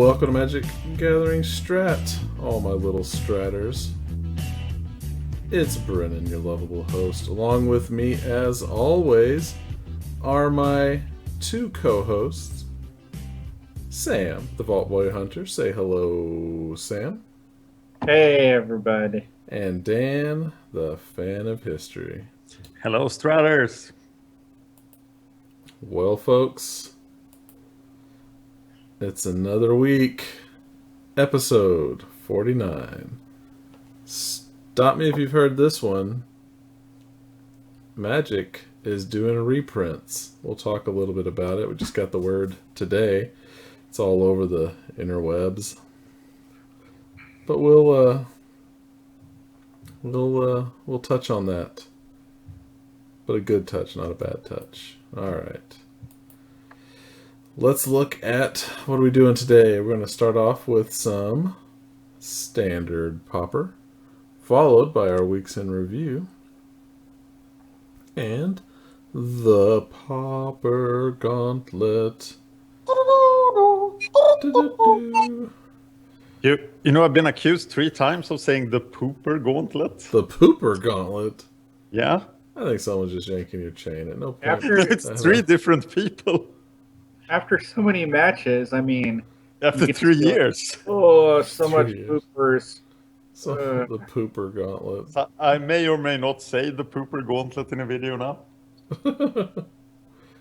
Welcome to Magic Gathering Strat, all my little stratters. It's Brennon, your lovable host. Along with me, as always, are my two co-hosts, Sam, the Vault Boy Hunter. Say hello, Sam. Hey, everybody. And Dan, the Fan of History. Hello, Stratters. Well, folks, it's another week. Episode 49. Stop me if you've heard this one. Magic is doing reprints. We'll talk a little bit about it. We just got the word today. It's all over the interwebs. But we'll touch on that. But a good touch, not a bad touch. All right. Let's look at what are we doing today. We're going to start off with some standard Pauper, followed by our weeks in review, and the Pauper Gauntlet. You know, I've been accused 3 times of saying the Pauper Gauntlet. The Pauper Gauntlet? Yeah. I think someone's just yanking your chain at no point. It's 3 different people. After so many matches, I mean... After 3 years. Oh, so much years. poopers. So, the Pauper Gauntlet. So I may or may not say the Pauper Gauntlet in a video now.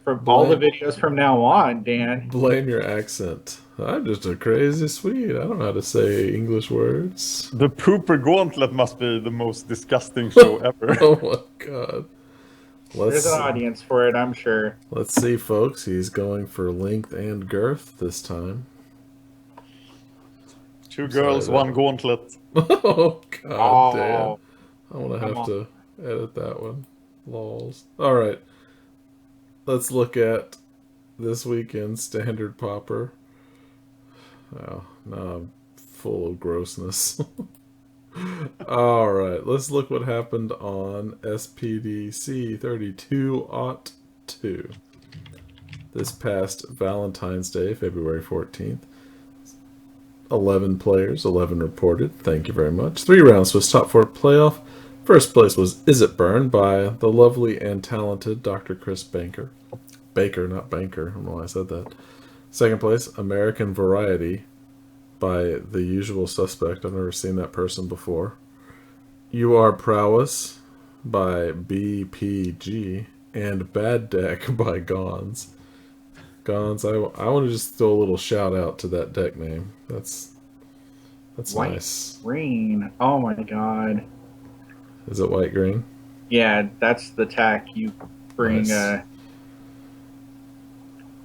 From all the videos from now on, Dan. Blame your accent. I'm just a crazy Swede. I don't know how to say English words. The Pauper Gauntlet must be the most disgusting show ever. Oh my god. There's an audience for it, I'm sure. Let's see, folks. He's going for length and girth this time. 2 girls, 1 gauntlet. Oh god damn. Oh, I want to have to edit that one. Lols. Alright. Let's look at this weekend's standard Pauper. Oh, now I'm full of grossness. Alright, let's look what happened on SPDC 32-02. This past Valentine's Day, February 14th. 11 players, 11 reported. Thank you very much. 3 rounds was top 4 playoff. First place was Is It Burn by the lovely and talented Dr. Chris Banker. Baker, not Banker. I don't know why I said that. Second place, American Variety by the usual suspect. I've never seen that person before. You Are Prowess by BPG. And Bad Deck by Gons. Gons, I want to just throw a little shout out to that deck name. That's white nice. Green. Oh my god. Is it white green? Yeah, that's the tack you bring. Nice.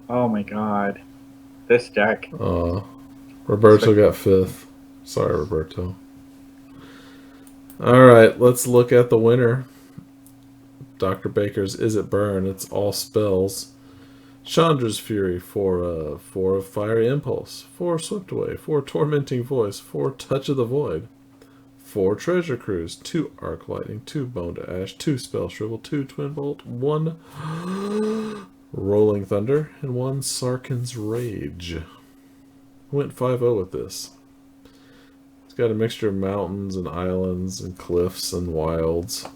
Oh my god. This deck. Roberto got 5th. Sorry, Roberto. Alright, let's look at the winner. Dr. Baker's Is It Burn? It's all spells. Chandra's Fury, 4 of Fiery Impulse, 4 Swept Away, 4 Tormenting Voice, 4 Touch of the Void, 4 Treasure Cruise, 2 Arc Lightning, 2 Bone to Ash, 2 Spell Shrivel, 2 Twin Bolt, 1 Rolling Thunder, and 1 Sarkhan's Rage. Went 5-0 with this. It's got a mixture of mountains and islands and cliffs and wilds.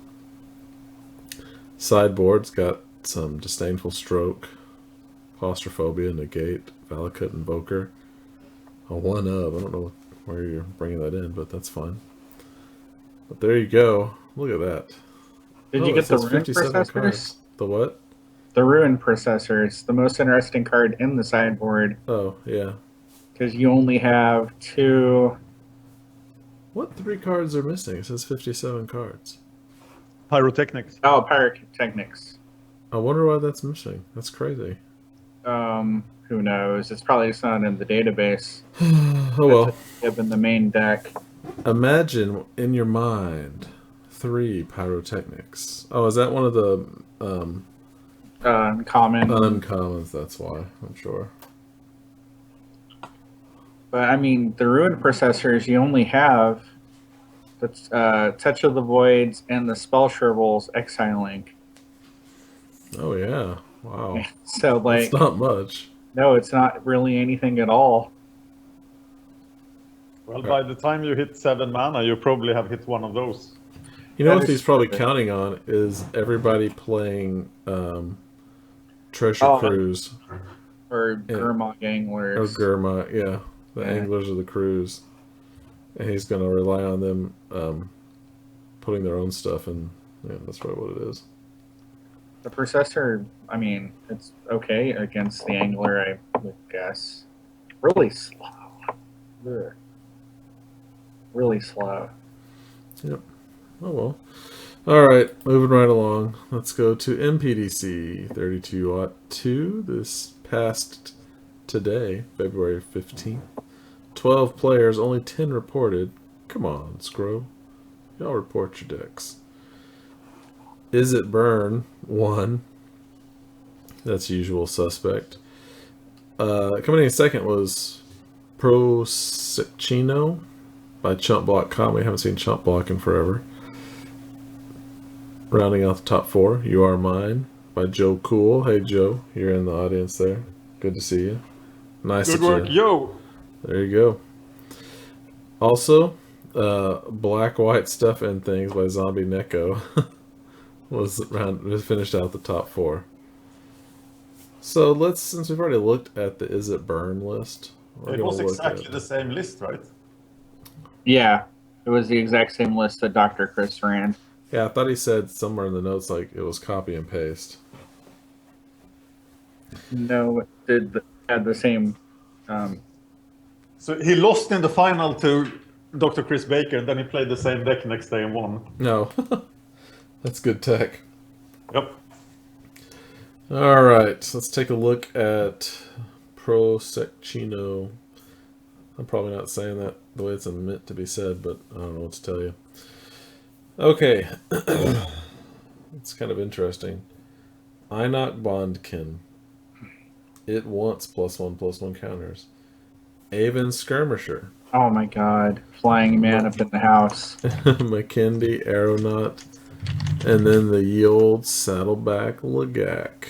Sideboard's got some Disdainful Stroke, Claustrophobia, Negate, Valakut, Invoker. A 1 of. I don't know where you're bringing that in, but that's fine. But there you go. Look at that. Did you get the Ruin 57 Processors? cards. The what? The Ruin Processors. The most interesting card in the sideboard. Oh, yeah. Because you only have 2... What 3 cards are missing? It says 57 cards. Pyrotechnics. Oh, Pyrotechnics. I wonder why that's missing. That's crazy. Who knows? It's probably just not in the database. Oh well. It's in the main deck. Imagine in your mind 3 Pyrotechnics. Oh, is that one of the Uncommon. uncommons? That's why, I'm sure. But I mean, the Ruin Processors, you only have the Touch of the Voids and the Spell Shrivels Exiling. Oh yeah. Wow. So like, It's not much. no, it's not really anything at all. Well, by the time you hit 7 mana, you probably have hit one of those. You know That what is he's probably stupid. counting on is everybody playing Treasure Oh, Cruise or Gurmag anglers. or Gurma, yeah. The Yeah. anglers of the cruise. And he's going to rely on them putting their own stuff in. Yeah, that's probably what it is. The processor, I mean, it's okay against the angler, I would guess. Really slow. Ugh. Really slow. Yep. Oh well. Alright, moving right along. Let's go to MPDC 32-2. This past today, February 15th. 12 players, only 10 reported. Come on, Scro. Y'all report your decks. Is It Burn? 1. That's usual suspect. Coming in second was Prosecchino by Chump Block Kami. Haven't seen Chump Block in forever. Rounding out the top 4, You Are Mine by Joe Cool. Hey Joe, you're in the audience there. Good to see you. Nice. Good work, yo! There you go. Also, Black White Stuff and Things by Zombie Neko was finished out the top 4. So since we've already looked at the Is It Burn list, It was exactly the same list, right? Yeah, it was the exact same list that Dr. Chris ran. Yeah, I thought he said somewhere in the notes like it was copy and paste. No, it had the same. So he lost in the final to Dr. Chris Baker, and then he played the same deck next day and won. No. That's good tech. Yep. Alright, let's take a look at Prosecchino. I'm probably not saying that the way it's meant to be said, but I don't know what to tell you. Okay. It's kind of interesting. Enoch Bondkin. It wants +1/+1 counters. Avon Skirmisher. Oh my god. Flying man up in the house. McKindy Aeronaut. And then the ye old Saddleback Lagak.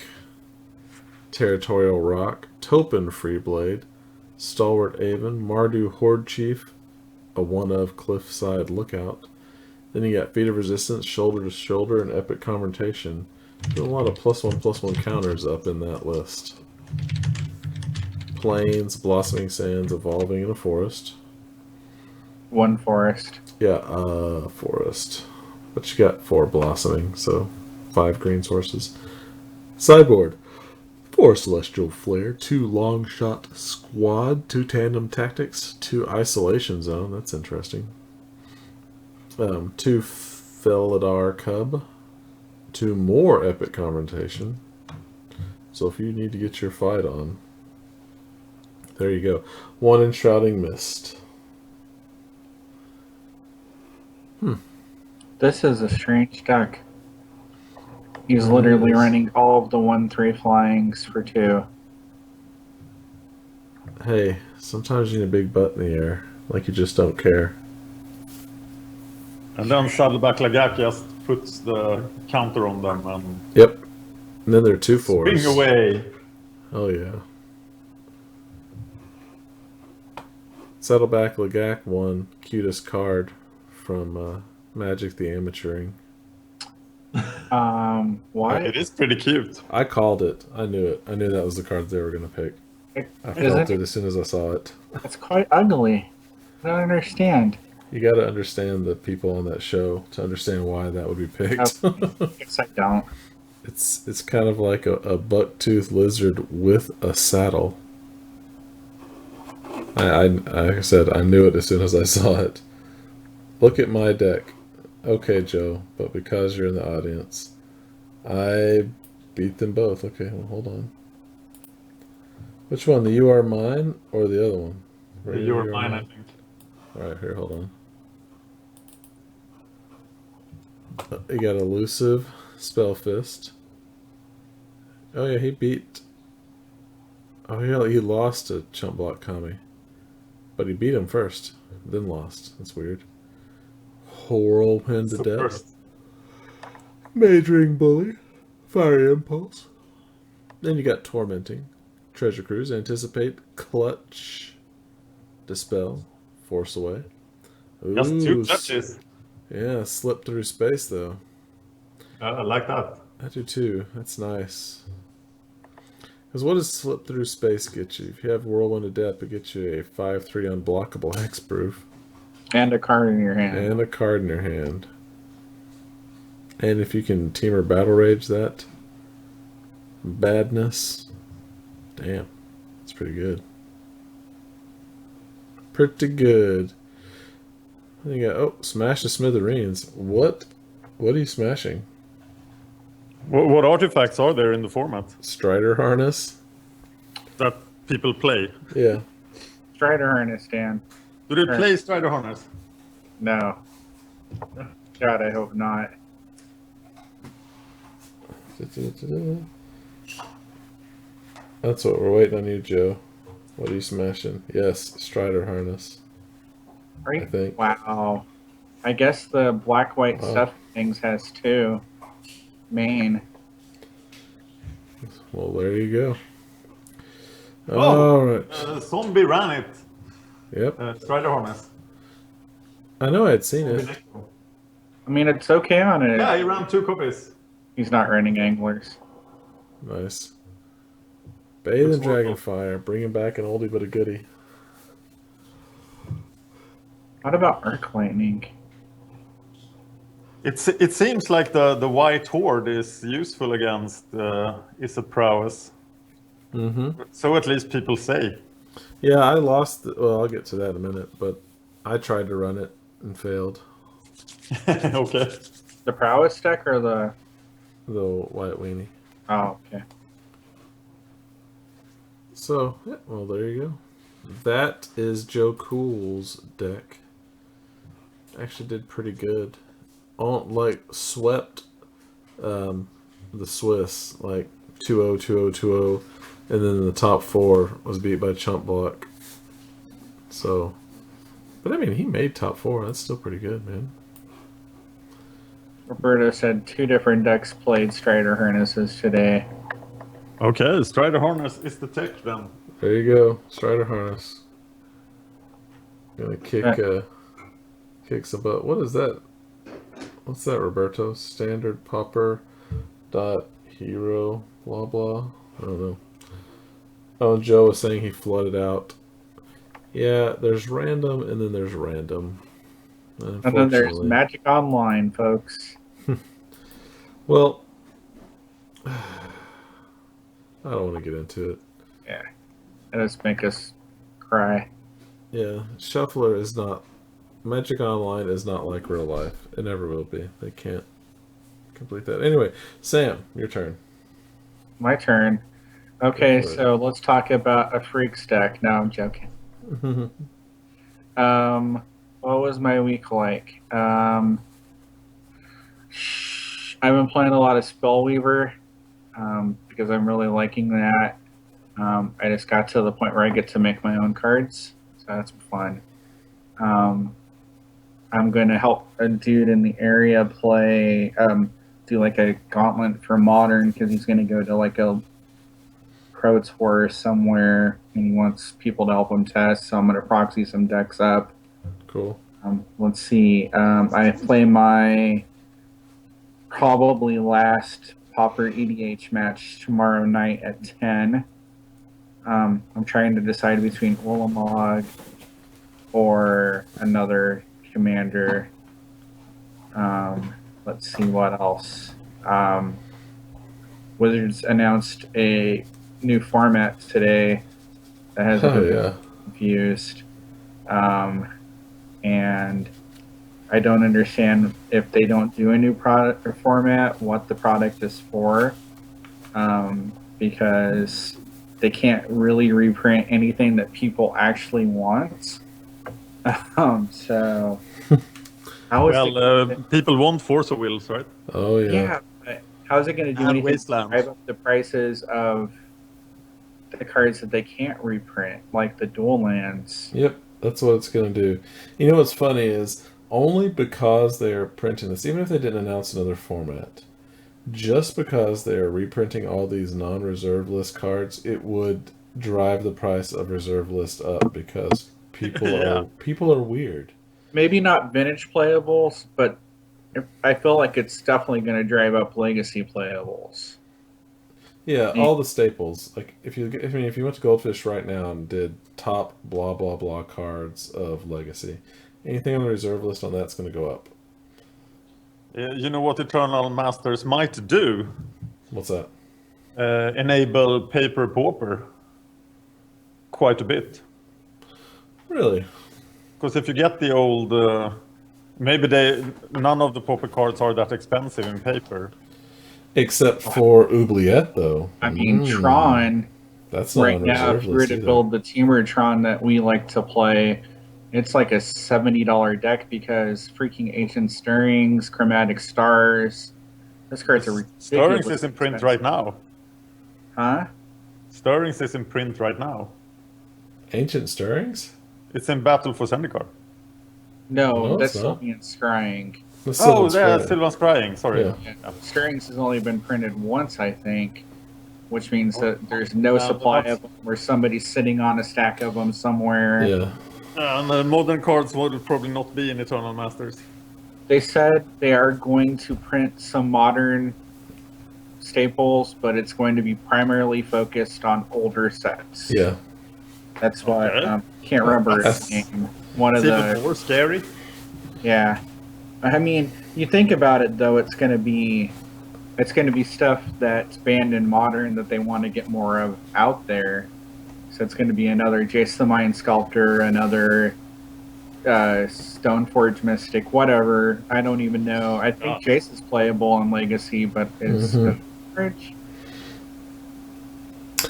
Territorial Rock. Topin Freeblade. Stalwart Avon. Mardu Horde Chief. A one of Cliffside Lookout. Then you got Feet of Resistance, Shoulder to Shoulder, and Epic Confrontation. There's a lot of +1/+1 counters up in that list. Plains, Blossoming Sands, Evolving in a Forest. 1 forest. Yeah, Forest. But you got 4 Blossoming, so 5 green sources. Sideboard. 4 Celestial Flare, 2 Long Shot Squad, 2 Tandem Tactics, 2 Isolation Zone. That's interesting. 2 Felidar Cub, 2 more Epic Confrontation. So if you need to get your fight on, there you go. 1 Enshrouding Mist. This is a strange deck. He's literally running all of the 1/3 flyings for 2. Hey, sometimes you need a big butt in the air, like you just don't care. And then Saddleback Lagak just puts the counter on them and Yep. And then there are 2 4s. swing away. Oh yeah. Saddleback Lagak 1, cutest card from Magic the Amateuring. What? It is pretty cute. I called it. I knew it. I knew that was the card they were going to pick. I felt Isn't it as soon as I saw it. It's quite ugly. I don't understand. You got to understand the people on that show to understand why that would be picked. Yes, I don't. It's kind of like a buck-toothed lizard with a saddle. Like I said, I knew it as soon as I saw it. Look at my deck. Okay, Joe, but because you're in the audience, I beat them both. Okay, well, hold on. Which one? The You Are Mine or the other one? You Are Mine, I think. Alright, here, hold on. You got Elusive, Spellfist. Oh yeah, he beat... Oh yeah, he lost to Chump Block Kami. But he beat him first, then lost. That's weird. Whirlwind to Death. Mage Ring Bully. Fiery Impulse. Then you got Tormenting. Treasure Cruise. Anticipate. Clutch. Dispel. Force away. Just 2 touches. Yeah, slip through space, though. I like that. I do too. That's nice. Because what does slip through space get you? If you have Whirlwind of Death, it gets you a 5/3 unblockable hexproof. And a card in your hand. And a card in your hand. And if you can Teamer Battle Rage that badness, damn, that's pretty good. Pretty good. Then you got, oh, Smash the Smithereens. What are you smashing? What artifacts are there in the format Strider Harness? that people play? Yeah. Strider Harness, Dan. Do they play Strider Harness? No. God, I hope not. That's what we're waiting on you, Joe. What are you smashing? Yes, Strider Harness. Right? I think. Wow. I guess the black-white Wow. stuff things has 2 main. Well, there you go. Oh, All right. Zombie ran it. Yep. Strider Harness. I know I'd seen it. I mean, it's okay on it. Yeah, he ran 2 copies. He's not running anglers. Nice. Bathe in Looks horrible. Dragonfire. Bringing back an oldie but a goodie. What about Arc Lightning? It seems like the White Horde is useful against Issa Prowess. Mm-hmm. So at least people say. Yeah, I lost. Well, I'll get to that in a minute, but I tried to run it and failed. Okay. The prowess deck or the... The White Weenie. Oh, okay. So, yeah, well, there you go. That is Joe Cool's deck. Actually did pretty good. Like, swept the Swiss, like 2-0, 2-0, 2-0, and then the top 4 was beat by Chump Block. So, but I mean, he made top 4. That's still pretty good, man. Roberto said 2 different decks played Strider Harnesses today. Okay, Strider Harness is the tech then. There you go, Strider Harness. Gonna kick some butt. What is that? What's that, Roberto? Standard Pauper .hero blah blah. I don't know. Oh, Joe was saying he flooded out. Yeah, there's random and then there's random. And then there's Magic Online, folks. Well, I don't want to get into it. Yeah. That just make us cry. Yeah, Shuffler is not... Magic Online is not like real life. It never will be. They can't complete that. Anyway, Sam, your turn. My turn. Okay, Go for it. so let's talk about a Freaks deck. No, I'm joking. What was my week like? I've been playing a lot of Spellweaver because I'm really liking that. I just got to the point where I get to make my own cards, so that's fun. I'm going to help a dude in the area play, do like a Gauntlet for Modern because he's going to go to like a Pro Tour somewhere and he wants people to help him test, so I'm going to proxy some decks up. Cool. Let's see. I play my probably last Pauper EDH match tomorrow night at 10. I'm trying to decide between Ulamog or another commander. Let's see what else. Wizards announced a new format today that has been confused. And I don't understand if they don't do a new product or format, what the product is for, because they can't really reprint anything that people actually want. So, people want Force of Wills, right? Oh, yeah. Yeah, but how is it going to do And anything to Wastelands. drive up the prices of the cards that they can't reprint, like the dual lands? Yep, that's what it's going to do. You know what's funny is only because they're printing this, even if they didn't announce another format, just because they're reprinting all these non-reserve list cards, it would drive the price of reserve list up because People are weird. Maybe not vintage playables, but I feel like it's definitely going to drive up legacy playables. Yeah, all the staples. Like if you went to Goldfish right now and did top blah blah blah cards of Legacy, anything on the reserve list on that's going to go up. You know what Eternal Masters might do? What's that? Enable paper pauper quite a bit. Really? Because if you get the old, maybe none of the pauper cards are that expensive in paper. Except for Oubliette, though. I mean, Tron. That's not right on now, reserve if you were list to either. build the Teamer Tron that we like to play, it's like a $70 deck because freaking Ancient Stirrings, Chromatic Stars. Those cards are ridiculous. Stirrings is in print right now. Huh? Stirrings is in print right now. Ancient Stirrings? It's in Battle for Zendikar. No, that's it's not. Sylvian Scrying. Sylvan Scrying, sorry. Yeah. Yeah. Stirrings has only been printed once, I think, which means that there's no supply of them, or somebody's sitting on a stack of them somewhere. Yeah. And the modern cards will probably not be in Eternal Masters. They said they are going to print some modern staples, but it's going to be primarily focused on older sets. Yeah. That's what can't remember his name. One of the even more scary. Yeah, I mean, you think about it though, it's going to be stuff that's banned in modern that they want to get more of out there. So it's going to be another Jace the Mind Sculptor, another Stoneforge Mystic, whatever. I don't even know. I think Jace is playable in Legacy, but is Stoneforge?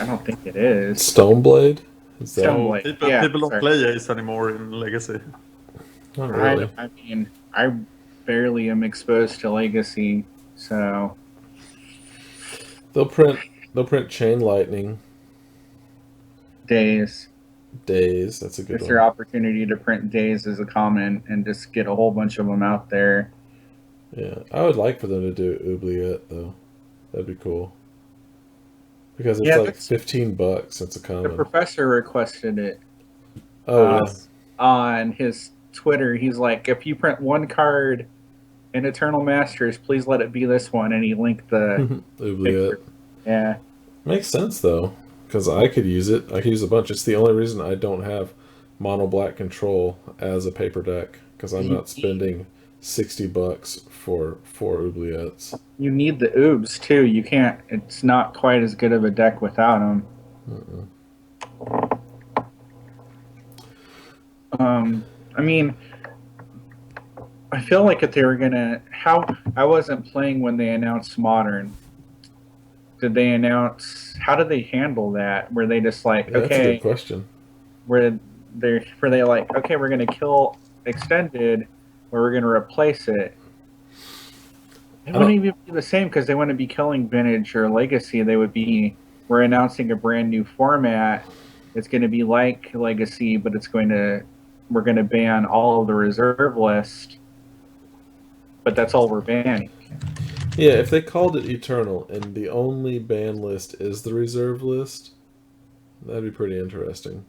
I don't think it is. Stoneblade? Is that... Stoneblade. People don't play Ace anymore in Legacy. Not really. I mean, I barely am exposed to Legacy, so They'll print Chain Lightning. Days. That's a good It's one. your opportunity to print Days as a common and just get a whole bunch of them out there. Yeah, I would like for them to do Oubliette though. That'd be cool. Because it's like $15. It's a common. The professor requested it. Oh, on his Twitter, he's like, if you print one card in Eternal Masters, please let it be this one, and he linked the Oubliette. Yeah. Makes sense though, because I could use it. I could use a bunch. It's the only reason I don't have mono black control as a paper deck, because I'm not spending $60 for 4 Oubliettes. You need the oobs too. You can't. It's not quite as good of a deck without them. I mean, I feel like if they were gonna, I wasn't playing when they announced Modern. Did they announce? How did they handle that? Were they just like, Yeah, okay? that's a good question. Were they like, okay, we're gonna kill Extended, or we're gonna replace it? It wouldn't even be the same because they wouldn't be killing Vintage or Legacy. We're announcing a brand new format. It's going to be like Legacy, but we're going to ban all of the reserve list. But that's all we're banning. Yeah, if they called it Eternal and the only ban list is the reserve list, that'd be pretty interesting.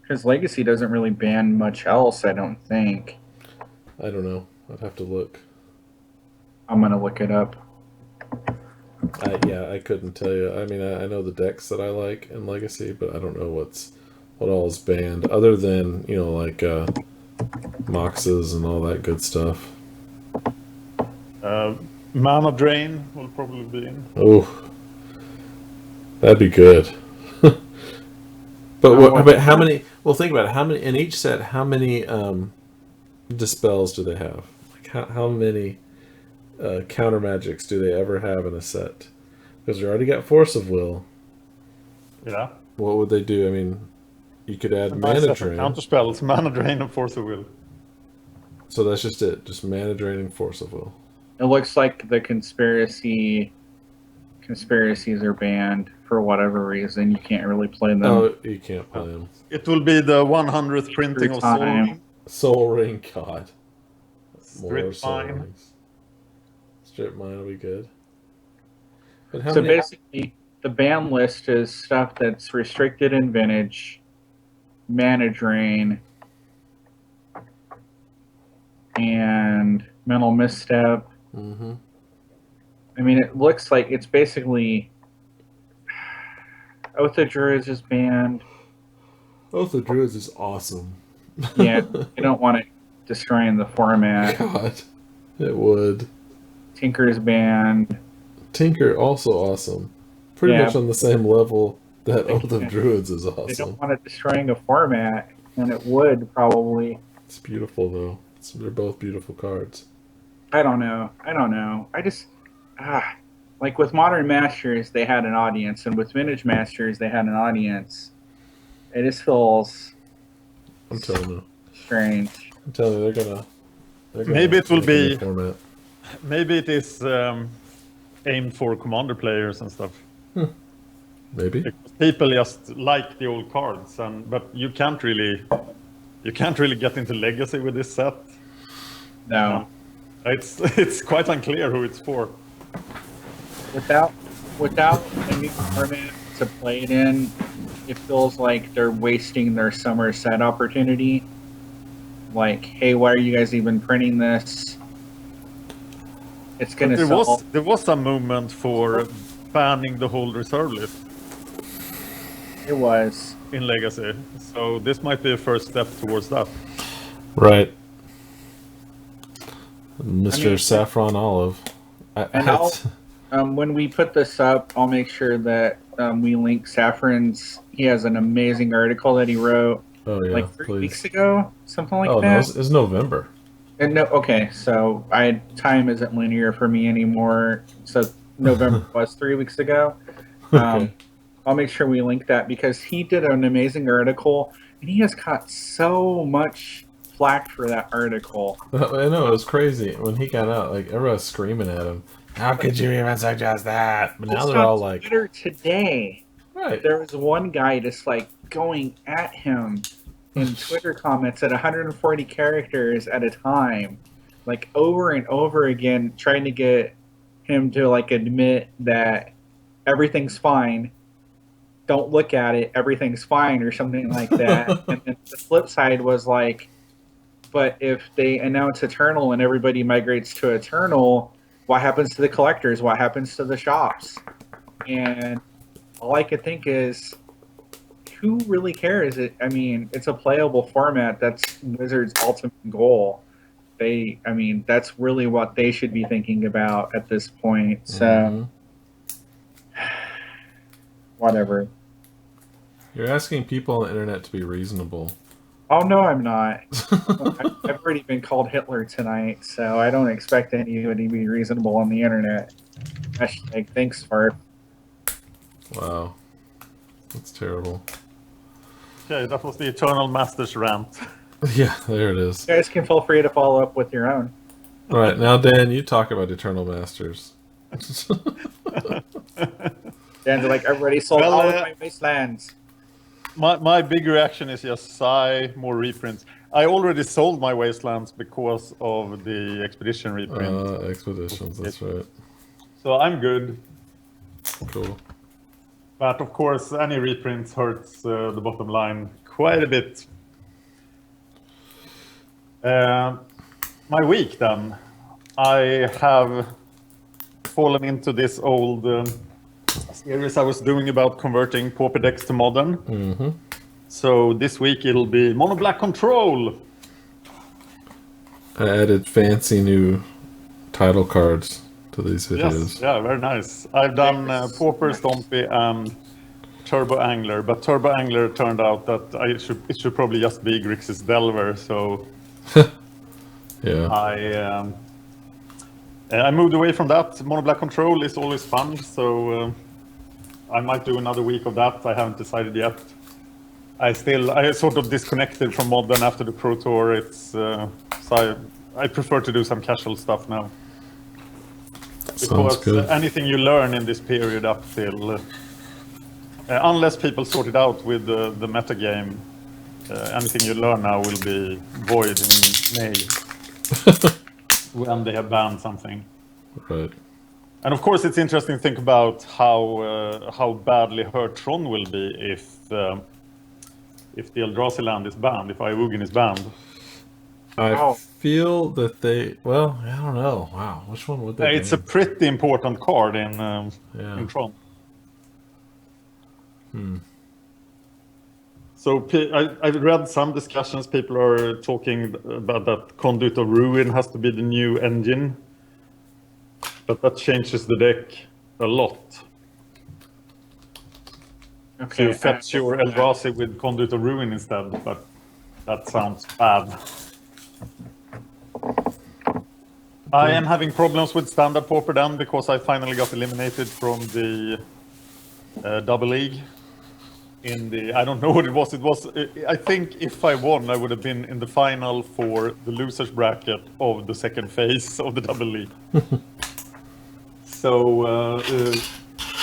Because Legacy doesn't really ban much else, I don't think. I don't know. I'd have to look. I'm going to look it up. I couldn't tell you. I mean, I know the decks that I like in Legacy, but I don't know what all is banned, other than, like Moxes and all that good stuff. Mana Drain will probably be in. Oh, that'd be good. But how many? Well, think about it. How many in each set? How many dispels do they have? Like how many counter magics do they ever have in a set? Because they already got Force of Will. Yeah. What would they do? I mean, you could add Mana Drain. Counter spells, Mana Drain, and Force of Will. So that's just it. Just Mana Drain and Force of Will. It looks like the conspiracies are banned for whatever reason. You can't really play them. Oh, you can't play them. It will be the 100th printing of Soul Ring. Soul Ring, God. Strip Mine. Strip Mine will be good. But Basically, the ban list is stuff that's restricted in Vintage, Mana Drain, and Mental Misstep. Mm-hmm. I mean, it looks like it's basically Oath of Druids is banned. Oath of Druids is awesome. Yeah, you don't want it destroying the format. God, it would. Tinker is banned. Tinker also awesome. Pretty Yeah. much on the same level that They Oath of can't- Druids is They awesome. don't want it destroying a format, and it would probably. It's beautiful though. They're both beautiful cards. I don't know. I just like with Modern Masters, they had an audience, and with Vintage Masters, they had an audience. It just feels I'm telling you. strange. I'm telling you, they're gonna Maybe it will make a new be- format. Maybe it is aimed for Commander players and stuff. Maybe. Because people just like the old cards, but you can't really get into Legacy with this set. No, It's quite unclear who it's for. without a new format to play it in, it feels like they're wasting their summer set opportunity. Like, hey, why are you guys even printing this? It's gonna sell. There was some movement for banning the whole reserve list It was. in Legacy, so this might be a first step towards that. Right. Mr. I mean- Saffron Olive. And when we put this up, I'll make sure that we link Saffron's. He has an amazing article that he wrote oh yeah, like 3 please. weeks ago, something like Oh no, that. it's November. And no, okay, so time isn't linear for me anymore. So November was 3 weeks ago. Okay. I'll make sure we link that because he did an amazing article, and he has caught so much flack for that article. I know, it was crazy when he got out. Like everyone was screaming at him. How could you even suggest that? But now Just they're on all like, Twitter today. right. There was one guy just like going at him in Twitter comments at 140 characters at a time, like over and over again, trying to get him to like admit that everything's fine. Don't look at it, everything's fine, or something like that. And then the flip side was like, but if they announce Eternal and everybody migrates to Eternal, what happens to the collectors? What happens to the shops? And all I could think is, who really cares? I mean, it's a playable format. That's Wizards' ultimate goal. That's really what they should be thinking about at this point. So, Mhm. whatever. You're asking people on the internet to be reasonable. Oh, no, I'm not. I've already been called Hitler tonight, so I don't expect anybody to be reasonable on the internet. Hashtag thanks, Fart. Wow. That's terrible. Okay, that was the Eternal Masters rant. Yeah, there it is. You guys can feel free to follow up with your own. All right, now Dan, you talk about Eternal Masters. Dan's like, everybody sold Well, all of my wastelands. My big reaction is just sigh, more reprints. I already sold my Wastelands because of the Expedition reprint. Expeditions, that's right. So I'm good. Cool. But of course, any reprints hurts the bottom line quite a bit. My week then, I have fallen into this old series I was doing about converting Pauper decks to modern. Mm-hmm. So this week it'll be Mono Black Control. I added fancy new title cards to these videos. Yes, yeah, very nice. I've done Pauper, Stompy, and Turbo Angler, but Turbo Angler turned out that it should probably just be Grixis Delver. So Yeah. I moved away from that. Mono Black Control is always fun, so I might do another week of that. I haven't decided yet. I sort of disconnected from Modern after the Pro Tour. It's so I prefer to do some casual stuff now. Sounds Because good. anything you learn in this period up till, unless people sort it out with the meta game, anything you learn now will be void in May when they have banned something. Right. And of course, it's interesting to think about how badly hurt Tron will be if the Eldrazi land is banned, if Iwugin is banned. I feel that they... Well, I don't know. Wow, which one would they It's a ban? pretty important card in Tron. So I read some discussions. People are talking about that Conduit of Ruin has to be the new engine. But that changes the deck a lot. Okay. So you fetch your Eldrazi with Conduit of Ruin instead, but that sounds bad. I am having problems with standard Pauper then because I finally got eliminated from the double league. I don't know what it was. I think if I won, I would have been in the final for the losers bracket of the second phase of the double league. So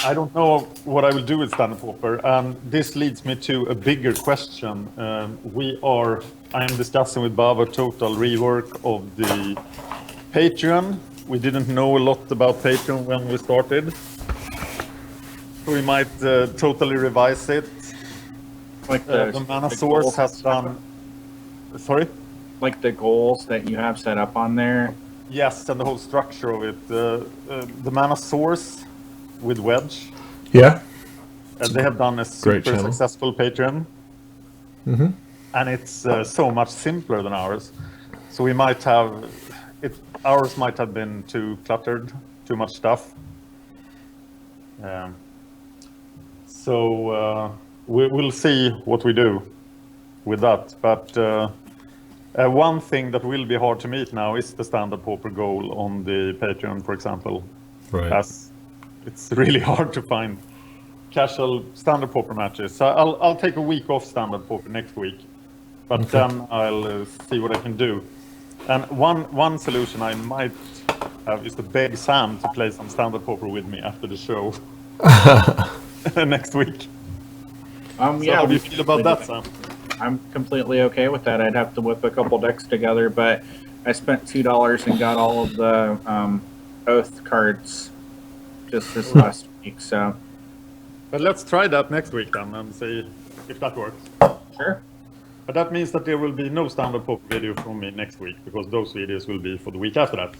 I don't know what I will do with standard Pauper, and this leads me to a bigger question. I am discussing with Bava a total rework of the Patreon. We didn't know a lot about Patreon when we started. We might totally revise it. Like the mana source has done... Sorry? Like the goals that you have set up on there? Yes, and the whole structure of it. The mana source with Wedge. Yeah. They have done a super successful Patreon. And it's so much simpler than ours. So we might have... Ours might have been too cluttered, too much stuff. So we'll see what we do with that. But one thing that will be hard to meet now is the standard Pauper goal on the Patreon, for example. Right. It's really hard to find casual standard Pauper matches. So I'll take a week off standard Pauper next week. But then I'll see what I can do. And one solution I might have is to beg Sam to play some standard Pauper with me after the show next week. So Yeah. how do you feel about that, Sam? I'm completely okay with that. I'd have to whip a couple decks together, but I spent $2 and got all of the Oath cards just this last week. So, but let's try that next week then and see if that works. Sure. But that means that there will be no standard Pauper video from me next week, because those videos will be for the week after that.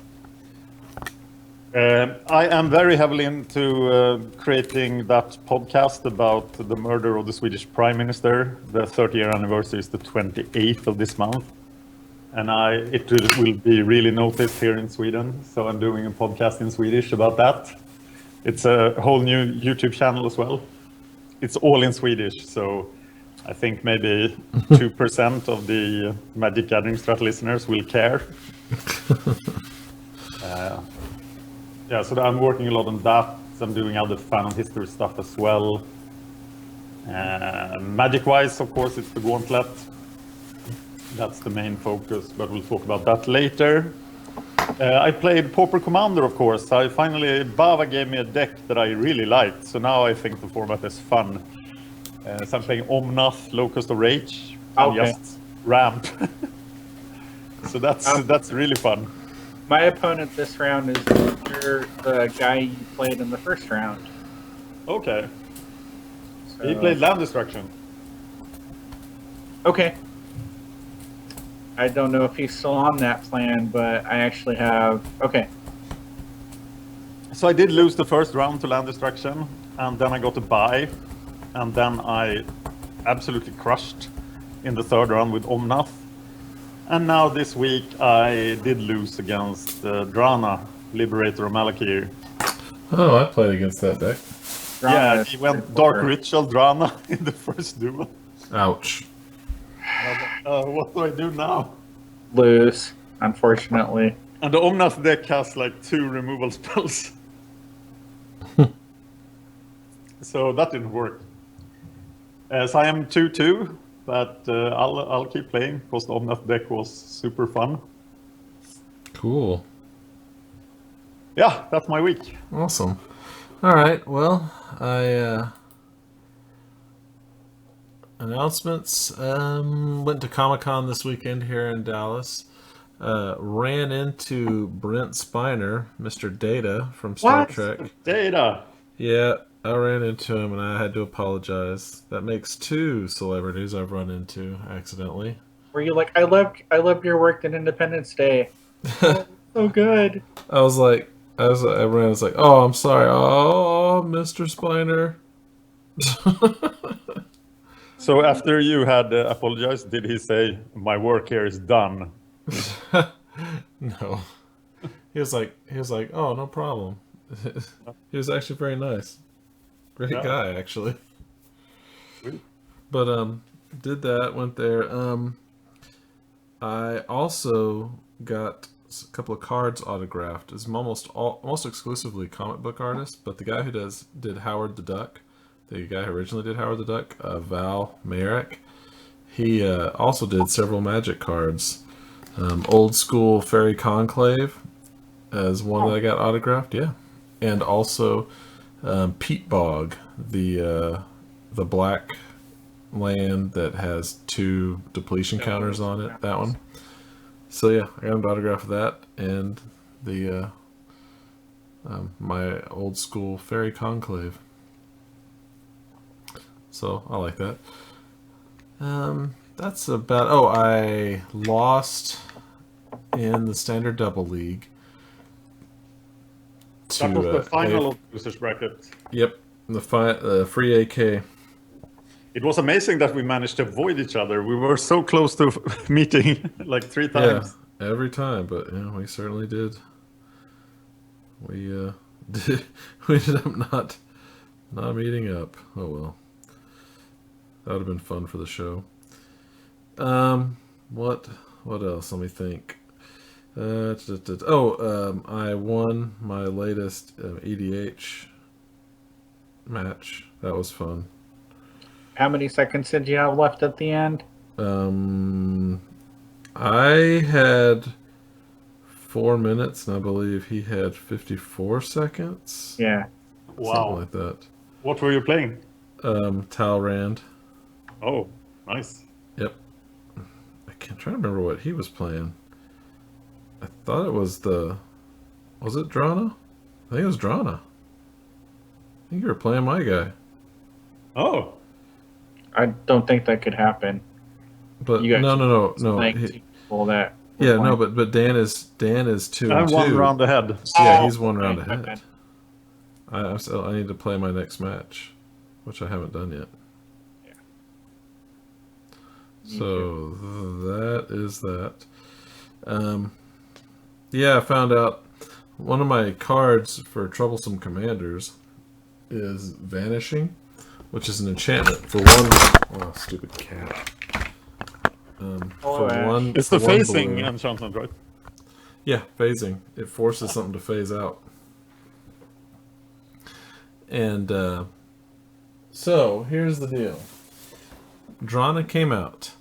I am very heavily into creating that podcast about the murder of the Swedish Prime Minister. The 30-year anniversary is the 28th of this month. And it will be really noticed here in Sweden. So I'm doing a podcast in Swedish about that. It's a whole new YouTube channel as well. It's all in Swedish, so I think maybe 2% of the MagicGatheringStrat listeners will care. Yeah, so I'm working a lot on that. I'm doing other fan and history stuff as well. Magic-wise, of course, it's the Gauntlet. That's the main focus, but we'll talk about that later. I played Pauper Commander, of course. Bava gave me a deck that I really liked, so now I think the format is fun. So I'm playing Omnath, Locust of Rage, and just ramp. So that's really fun. My opponent this round is the guy you played in the first round. Okay. So... He played Land Destruction. Okay. I don't know if he's still on that plan, but I actually have... Okay. So I did lose the first round to Land Destruction, and then I got a bye. And then I absolutely crushed in the third round with Omnath. And now this week I did lose against Drana, Liberator of Malakir. Oh, I played against that deck. Yeah, he went Dark Ritual Drana in the first duel. Ouch. What do I do now? Lose, unfortunately. And the Omnath deck has like 2 removal spells. So that didn't work. So I am 2-2, but I'll keep playing because the Omnath deck was super fun. Cool. Yeah, that's my week. Awesome. All right. Well, announcements. Went to Comic-Con this weekend here in Dallas. ran into Brent Spiner, Mr. Data from Star Trek. Data. Yeah, I ran into him and I had to apologize. That makes 2 celebrities I've run into accidentally. Were you like, I loved your work in Independence Day. Oh, so good. I was like, I was like, oh, I'm sorry. Oh, Mr. Spiner. So after you had apologized, did he say, my work here is done? No. He was like, oh, no problem. He was actually very nice. Great guy, actually. Sweet. But, did that, went there. I also got a couple of cards autographed. It's almost exclusively comic book artists, but the guy who did Howard the Duck, the guy who originally did Howard the Duck, Val Mayrick, he also did several Magic cards. Old School Fairy Conclave as one that I got autographed, yeah. And also Peat Bog, the black land that has 2 depletion counters on it, that one. So yeah, I got an autograph of that and the my Old School Fairy Conclave. So I like that. That's about... Oh, I lost in the Standard Double League. That was the final of the losers bracket. Yep, the free AK. It was amazing that we managed to avoid each other. We were so close to meeting like 3 times. Yeah, every time, but we certainly did. We we ended up not meeting up. Oh well. That would have been fun for the show. What else? Let me think. I won my latest EDH match. That was fun. How many seconds did you have left at the end? I had 4 minutes, and I believe he had 54 seconds. Yeah. Wow. Something like that. What were you playing? Talrand. Oh, nice. Yep. I can't try to remember what he was playing. I thought it was was it Drana? I think it was Drana. I think you were playing my guy. Oh. I don't think that could happen. But no. But Dan is 2 I'm and 2. 1 round ahead. Yeah, he's 1 round ahead. I need to play my next match, which I haven't done yet. Yeah. So that is that. Yeah, I found out one of my cards for Troublesome Commanders is Vanishing, which is an enchantment for 1. Oh, stupid cat. It's the phasing enchantment, right? Yeah, phasing. It forces something to phase out. And so here's the deal. Drana came out.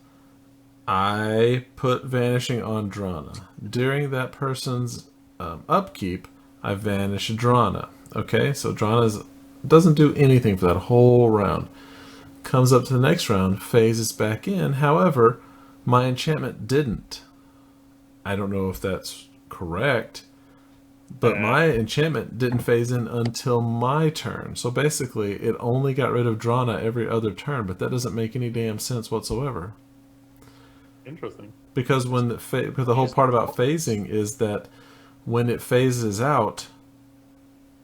I put Vanishing on Drana. During that person's upkeep, I vanish Drana. Okay, so Drana doesn't do anything for that whole round. Comes up to the next round, phases back in. However, my enchantment didn't. I don't know if that's correct, but my enchantment didn't phase in until my turn. So basically, it only got rid of Drana every other turn, but that doesn't make any damn sense whatsoever. Interesting. Because because the whole part about phasing is that when it phases out,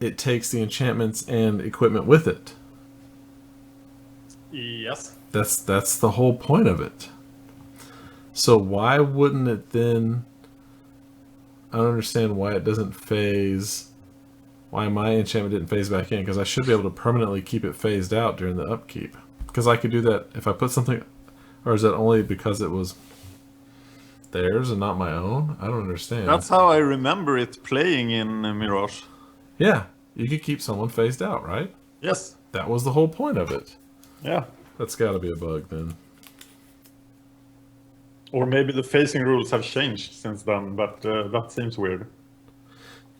it takes the enchantments and equipment with it. Yes. That's the whole point of it. So why wouldn't it then... I don't understand why it doesn't phase... Why my enchantment didn't phase back in, because I should be able to permanently keep it phased out during the upkeep. Because I could do that if I put something... Or is that only because it was theirs and not my own? I don't understand. That's how I remember it playing in Mirage. Yeah, you could keep someone phased out, right? Yes. That was the whole point of it. Yeah. That's got to be a bug then. Or maybe the phasing rules have changed since then, but that seems weird.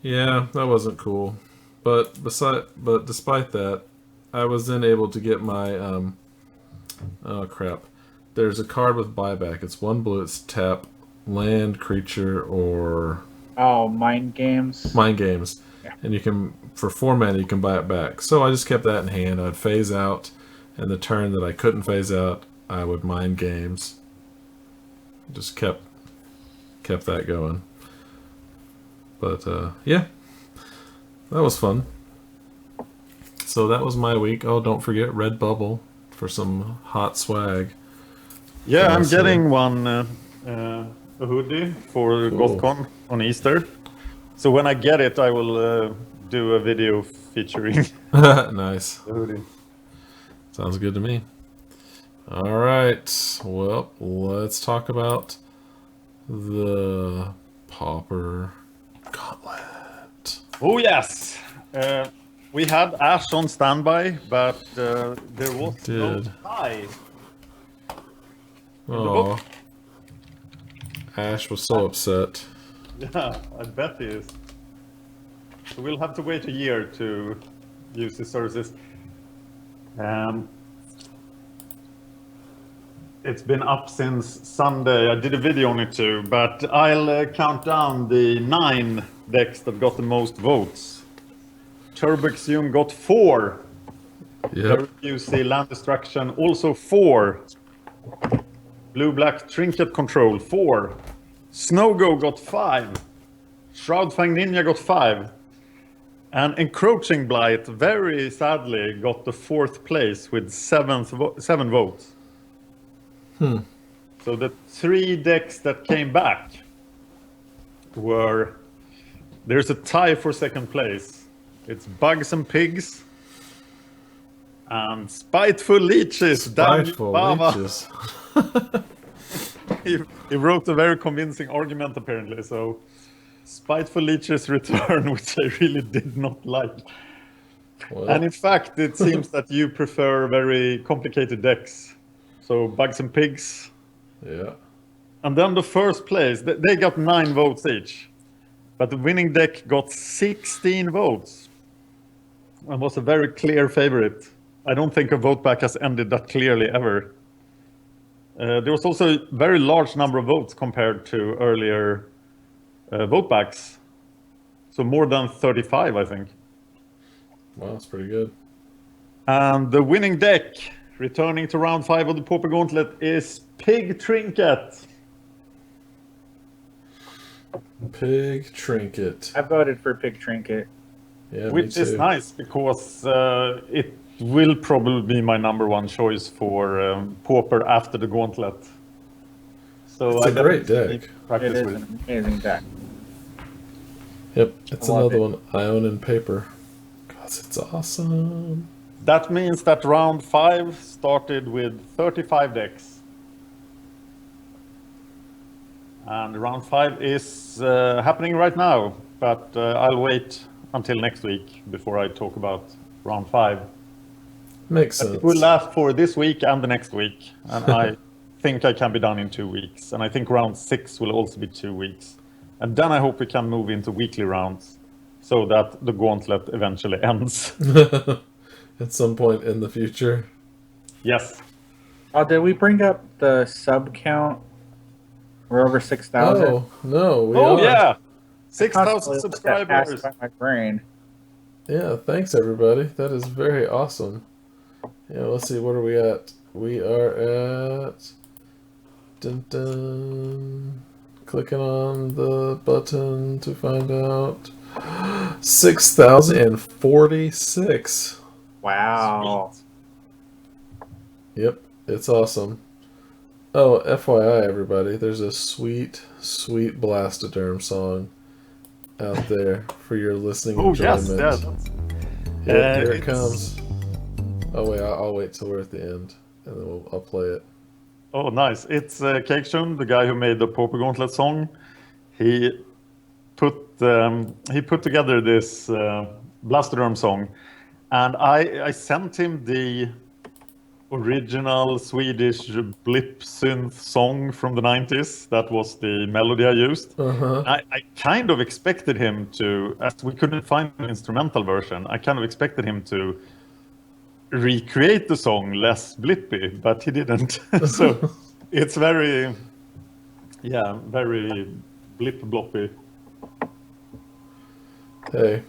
Yeah, that wasn't cool. But despite that, I was then able to get my oh crap. There's a card with buyback. It's 1 blue, it's tap land, creature, or Oh, mind games. mind games. Yeah. And you can, for 4 mana, you can buy it back. So I just kept that in hand. I'd phase out, and the turn that I couldn't phase out, I would mind games. Just kept that going. But yeah, that was fun. So that was my week. Oh, don't forget Redbubble for some hot swag. Yeah, I'm Awesome. getting one a hoodie for Cool. GothCon on Easter. So when I get it, I will do a video featuring Nice. the hoodie. Sounds good to me. All right. Well, let's talk about the Pauper Gauntlet. Oh yes, we had Ash on standby, but there was no Did. tie. Oh, Ash was so upset. Yeah, I bet he is. So we'll have to wait a year to use his services. It's been up since Sunday. I did a video on it too, but I'll count down the 9 decks that got the most votes. Turboxium got 4. Yep. WC Land Destruction also 4. Blue-Black Trinket Control 4. Snowgo got 5. Shroudfang Ninja got 5. And Encroaching Blight, very sadly, got the 4th place with 7 votes. So the 3 decks that came back were... There's a tie for 2nd place. It's Bugs and Pigs and Spiteful Leeches. Spiteful Baba. leeches. He wrote a very convincing argument, apparently. So, Spiteful Leeches return, which I really did not like. Well, And in fact, it seems that you prefer very complicated decks. So, Bugs and Pigs. yeah. And then the 1st place, they got 9 votes each. But the winning deck got 16 votes. And was a very clear favorite. I don't think a vote back has ended that clearly ever. There was also a very large number of votes compared to earlier vote backs. So more than 35, I think. Wow, that's pretty good. And the winning deck, returning to round 5 of the Pauper Gauntlet, is Pig Trinket. Pig Trinket. I voted for Pig Trinket. Yeah, me Which is too. nice, because it will probably be my number 1 choice for Pauper after the Gauntlet. So It's a great definitely deck. practice It is with an amazing deck. Yep, it's I love another it. one I own in paper. Cause it's awesome. That means that round 5 started with 35 decks. And round 5 is happening right now, but I'll wait until next week before I talk about round 5. Makes But sense. it will last for this week and the next week, and I think I can be done in 2 weeks. And I think round 6 will also be 2 weeks. And then I hope we can move into weekly rounds so that the Gauntlet eventually ends. At some point in the future. Yes. Oh, did we bring up the sub count? We're over 6,000. Oh, no. We Oh, are. yeah. Constantly 6,000 let that pass subscribers. by my brain. Yeah, thanks everybody. That is very awesome. Yeah, let's see, what are we at? We are at dun, dun, clicking on the button to find out 6,046. Wow. Yep, it's awesome. Oh, FYI everybody, there's a sweet, sweet Blastoderm song out there for your listening Oh, enjoyment. yes. Yep, here it It's- comes. Oh wait, I'll wait till we're at the end, and then I'll play it. Oh, nice. It's Cakeshun, the guy who made the Pauper Gauntlet song. He put together this Blastoderm song, and I sent him the original Swedish blip synth song from the 90s. That was the melody I used. Uh-huh. I kind of expected him to, as we couldn't find an instrumental version, I kind of expected him to recreate the song less blippy, but he didn't. So it's very Yeah, very blip-bloppy. Hey,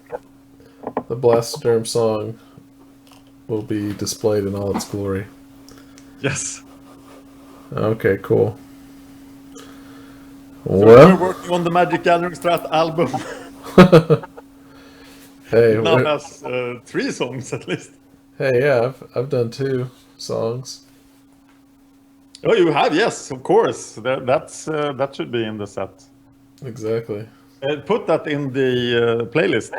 the Blastoderm song will be displayed in all its glory. Yes. Okay, cool. So Well, we're working on the MagicGatheringStrat album. hey, It now has 3 songs at least. hey, yeah, I've done 2 songs. Oh, you have? Yes, of course. That should be in the set. Exactly. Put that in the playlist.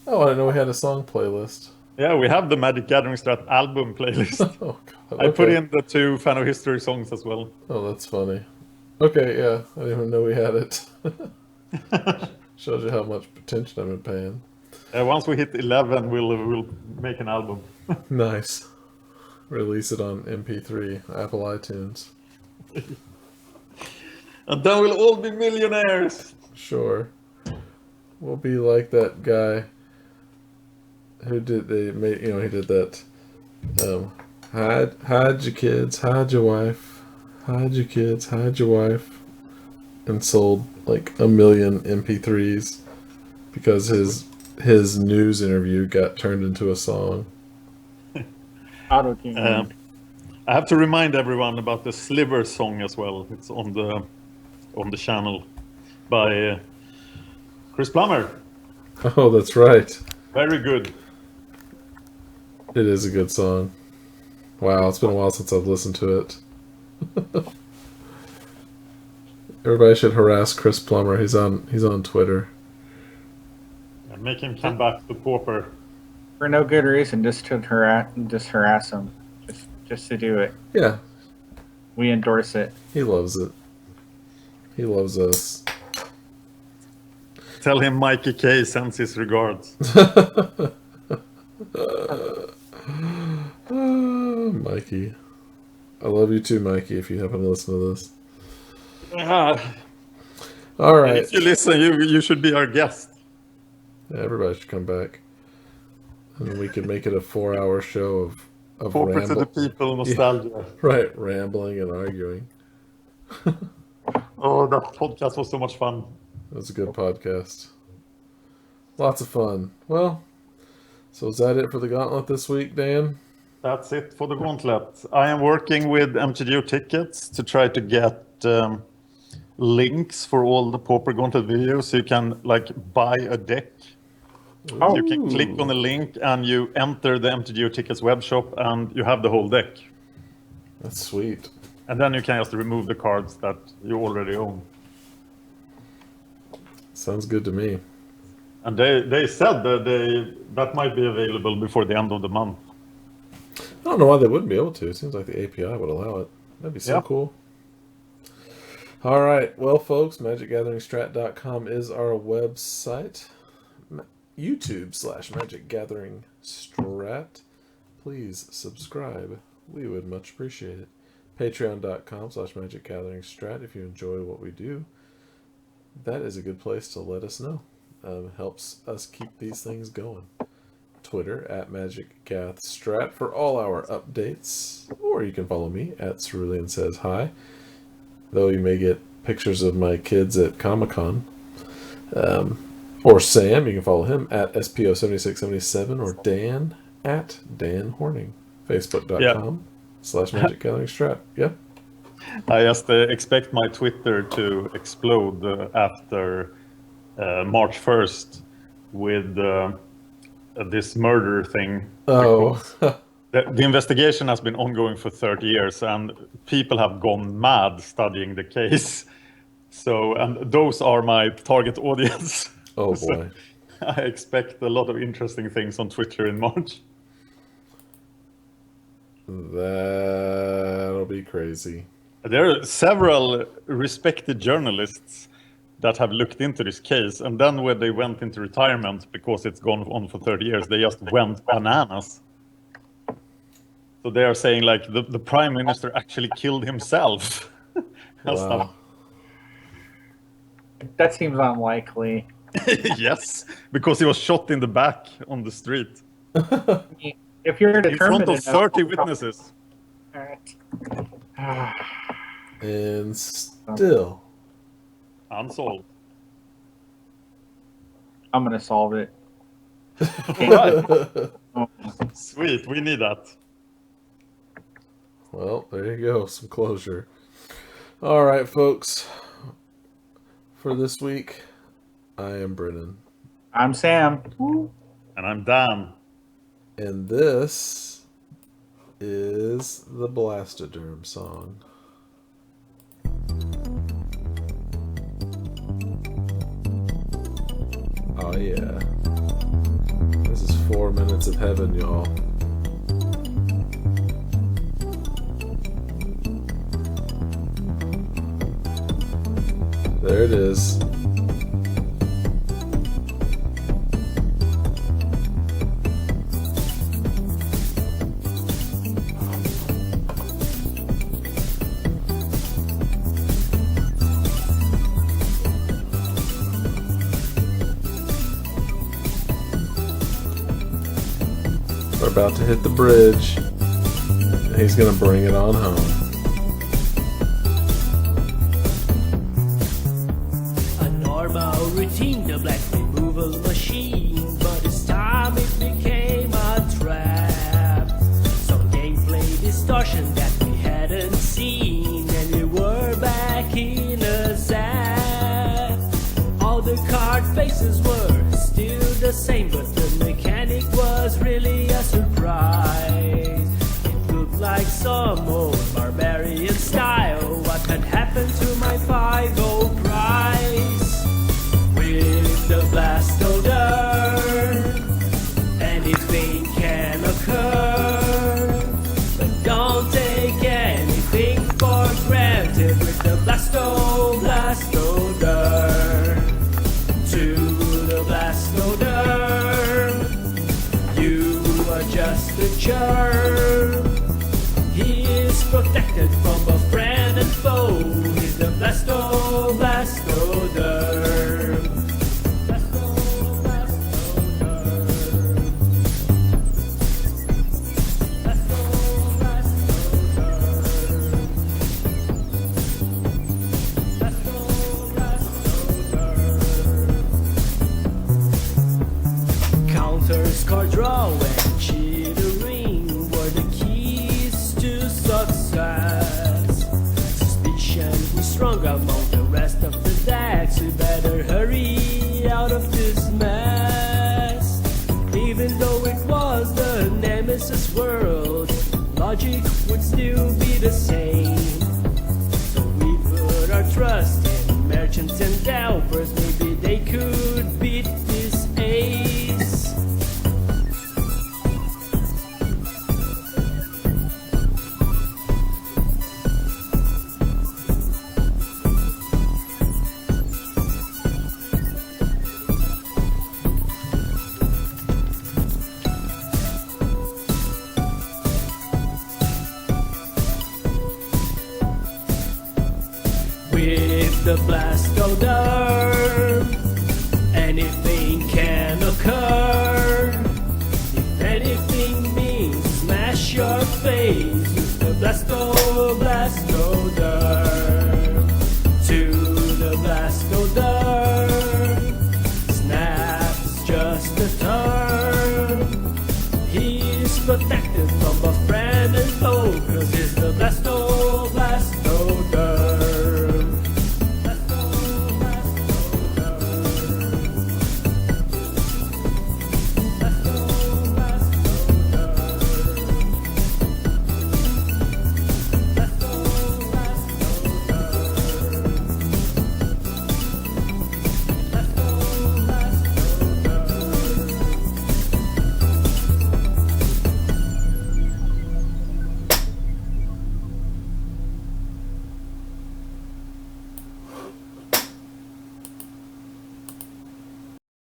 Oh, I didn't know we had a song playlist. Yeah, we have the MagicGatheringStrat album playlist. Oh, God. I put okay. in the 2 Fan of History songs as well. Oh, that's funny. Okay, yeah, I didn't even know we had it. Shows you how much attention I've been paying. Once we hit 11, we'll make an album. Nice. Release it on MP3, Apple iTunes. And then we'll all be millionaires. Sure. We'll be like that guy who did he did that hide your kids, hide your wife, hide your kids, hide your wife, and sold like 1 million MP3s because his news interview got turned into a song. Auto-tune. I have to remind everyone about the Sliver song as well. It's on the channel by Chris Plummer. Oh, that's right. Very good. It is a good song. Wow, it's been a while since I've listened to it. Everybody should harass Chris Plummer. He's on Twitter. And make him come back to Pauper. For no good reason, just harass him. Just to do it. Yeah, We endorse it. he loves it. He loves us. Tell him Mikey K sends his regards. Mikey. I love you too, Mikey, if you happen to listen to this. All right. If you listen, you should be our guest. Yeah, everybody should come back. And we could make it a 4-hour show of Pauper to the people, nostalgia. Yeah, right, rambling and arguing. Oh, that podcast was so much fun. It was a good podcast. Lots of fun. Well, so is that it for the Gauntlet this week, Dan? That's it for the Gauntlet. I am working with MTGO tickets to try to get links for all the Pauper Gauntlet videos, so you can like buy a deck. You can click on the link and you enter the MTGO tickets web shop and you have the whole deck. That's sweet. And then you can just remove the cards that you already own. Sounds good to me. And they said that that might be available before the end of the month. I don't know why they wouldn't be able to. It seems like the API would allow it. That'd be so cool. All right. Well, folks, MagicGatheringStrat.com is our website. YouTube/MagicGatheringStrat. Please subscribe. We would much appreciate it. Patreon.com/MagicGatheringStrat if you enjoy what we do. That is a good place to let us know. Helps us keep these things going. Twitter @MagicGathStrat for all our updates. Or you can follow me @CeruleanSaysHi. Though you may get pictures of my kids at Comic-Con. Or Sam, you can follow him @SPO7677 or Dan @DanHorning. Facebook.com/MagicGatheringStrat. Yeah. I just expect my Twitter to explode after March 1st with this murder thing. Oh. The investigation has been ongoing for 30 years and people have gone mad studying the case. So, and those are my target audience. Oh boy. I expect a lot of interesting things on Twitter in March. That'll be crazy. There are several respected journalists that have looked into this case, and then when they went into retirement, because it's gone on for 30 years, they just went bananas. So they are saying like the prime minister actually killed himself. Wow. That seems unlikely. Yes, because he was shot in the back on the street. If you're In determined front of 30 witnesses. And still Unsolved. I'm gonna solve it. Alright. Sweet, we need that. Well, there you go. Some closure. All right, folks. For this week, I am Brennon. I'm Sam. And I'm Dan. And this is the Blastoderm song. Oh yeah. This is 4 minutes of heaven, y'all. There it is. We're about to hit the bridge. And he's gonna bring it on home. A normal routine, the black removal machine, but this time it became a trap. Some gameplay distortion that we hadn't seen, and we were back in a zap. All the card faces were still the same, but the mechanic was really a surprise. It looked like some old barbarian style. What had happened to my 5-0 prize? With the Blastoderm, anything can occur, but don't take anything for granted. With the Blastoderm, to the Blastoderm, you are just a germ. He is protected from both friend and foe. He's the Blastoderm. Blastoderm. Counters, card draw, and chittering were the keys to success. Suspicion was strong among the rest of the decks. We better hurry out of this mess. Even though it was the Nemesis world, logic would still be the same. So we put our trust in merchants and delvers. Maybe they could beat this ace. With the Blastoderm, anything